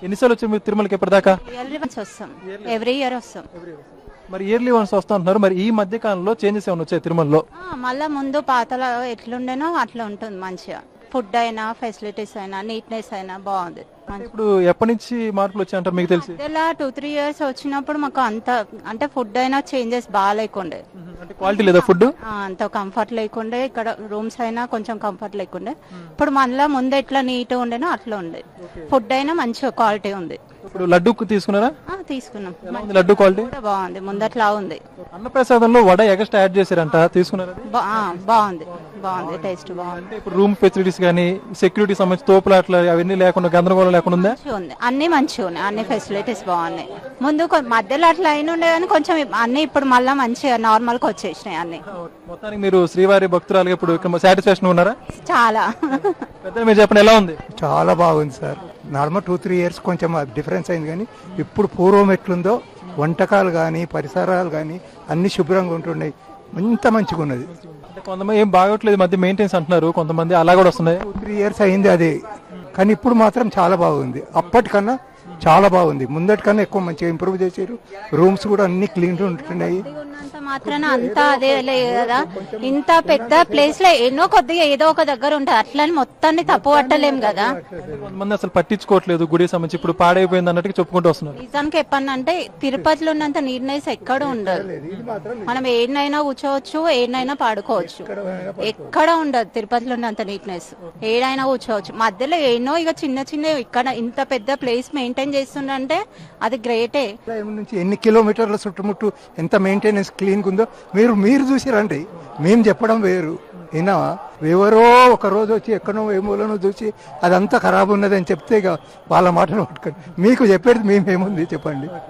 ఎన్నిసార్లు వచ్చారు మీరు తిరుమలకి ఇప్పటిదాకా? ఇయర్లీ వన్స్ వస్తాం, ఎవ్రీ ఇయర్ వస్తాం. మరి ఇయర్లీ వన్స్ వస్తా ఉంటున్నారు, మరి ఈ మధ్య కాలంలో చేంజెస్ ఏమైనా వచ్చాయి తిరుమలలో? మళ్ళా ముందు పాతలో ఎట్లుండేనో అట్లా ఉంటుంది మంచిగా. ఫుడ్ అయినా ఫెసిలిటీస్ అయినా నీట్నెస్ అయినా బాగుంది. అంటే ఇప్పుడు ఎప్పటి నుంచి మార్పులు వచ్చాయంటారు మీకు తెలిసి? ఇలా 2-3 years వచ్చినప్పుడు మాకు అంత అంటే ఫుడ్ అయినా చేంజెస్ బాగా లేకుండే, అంటే క్వాలిటీ లేదా ఫుడ్? అంత కంఫర్ట్ లేకుండే. ఇక్కడ రూమ్స్ అయినా కొంచెం కంఫర్ట్ లేకుండే. ఇప్పుడు మళ్ళా ముందు ఎట్లా నీట్ ఉండేనో అట్లా ఉండే. ఫుడ్ అయినా మంచిగా క్వాలిటీ ఉంది. ఇప్పుడు లడ్డు తీసుకున్నారా? తీసుకున్నాం. లడ్డు క్వాలిటీ కూడా బాగుంది, ముందట్లా ఉంది. అన్నప్రసాదంలో వడ ఎక్స్ట్రా యాడ్ చేశారంట, తీసుకున్నారా? బాగుంది, బాగుంది, టేస్ట్ బాగుంది. అంటే ఇప్పుడు రూమ్ ఫెసిలిటీస్ కానీ సెక్యూరిటీ సంబంధించి తోపులు అట్లా అవన్నీ లేకుండా గందరగోళం లేకుండా ఉందా? ఉంది, అన్ని మంచిగా ఉన్నాయి, అన్ని ఫెసిలిటీస్ బాగున్నాయి. ముందు మధ్యలో అట్లా అయిన ఉండే కానీ కొంచెం అన్ని ఇప్పుడు మళ్ళీ మంచిగా నార్మల్ గా వచ్చేసినాయి అన్ని. మొత్తానికి మీరు శ్రీవారి భక్తురాలుగా ఇప్పుడు సాటిస్ఫాక్షన్ ఉన్నారా? చాలా. పెద్ద మీరు చెప్పండి, ఎలా ఉంది? చాలా బాగుంది సార్. నార్మల్ 2-3 years కొంచెం డిఫరెన్స్ అయింది, కానీ ఇప్పుడు పూర్వం ఎట్లుందో వంటకాలు కానీ పరిసరాలు కానీ అన్ని శుభ్రంగా ఉంటున్నాయి. ఇంత మంచిగా ఉన్నది. అంటే కొంతమంది ఏం బాగోట్లేదు మధ్య మెయింటెన్స్ అంటున్నారు, కొంతమంది అలా కూడా వస్తున్నాయి. 2-3 years అయింది అదే, కానీ ఇప్పుడు మాత్రం చాలా బాగుంది. అప్పటికన్నా చాలా బాగుంది, ముందటికన్నా ఎక్కువ మంచిగా ఇంప్రూవ్ చేశారు. రూమ్స్ కూడా అన్ని క్లీన్ ఉంటున్నాయి. ఉన్నంత మాత్రాన అంతా అదే లేదు కదా. ఇంత పెద్ద ప్లేస్ లో ఎన్నో కొద్దిగా ఏదో ఒక దగ్గర ఉంటది, అట్లని మొత్తాన్ని తప్పు పట్టలేం కదా. కొంతమంది అసలు పట్టించుకోవట్లేదు గుడి సంబంధించి, ఇప్పుడు పాడైపోయింది అన్నట్టు చెప్పుకుంటూ వస్తున్నారు. నిజానికి చెప్పానంటే తిరుపతిలో ఉన్నంత నీట్నెస్ ఎక్కడ ఉండదు. మనం ఏడనైనా కూర్చోవచ్చు, ఏడనైనా పాడుకోవచ్చు, ఎక్కడ ఉండదు తిరుపతిలో ఉన్నంత నీట్నెస్. ఏడైనా కూర్చోవచ్చు, మధ్యలో ఎన్నో ఇక చిన్న చిన్న ఇక్కడ ఇంత పెద్ద ప్లేస్ మెయింటైన్ చేస్తుండే అది గ్రేటే. నుంచి ఎన్ని కిలోమీటర్ల చుట్టుముట్టు ఎంత మెయింటెనెన్స్ క్లీన్ ఉందో మీరు చూసిరండి. మేము చెప్పడం వేరు, అయినా ఎవరో ఒక రోజు వచ్చి ఎక్కడో ఏమోనో చూసి అదంతా ఖరాబ్ ఉన్నదని చెప్తే ఇక వాళ్ళ మాటలు పట్టుకొని మీకు చెప్పేది మేమేముంది చెప్పండి.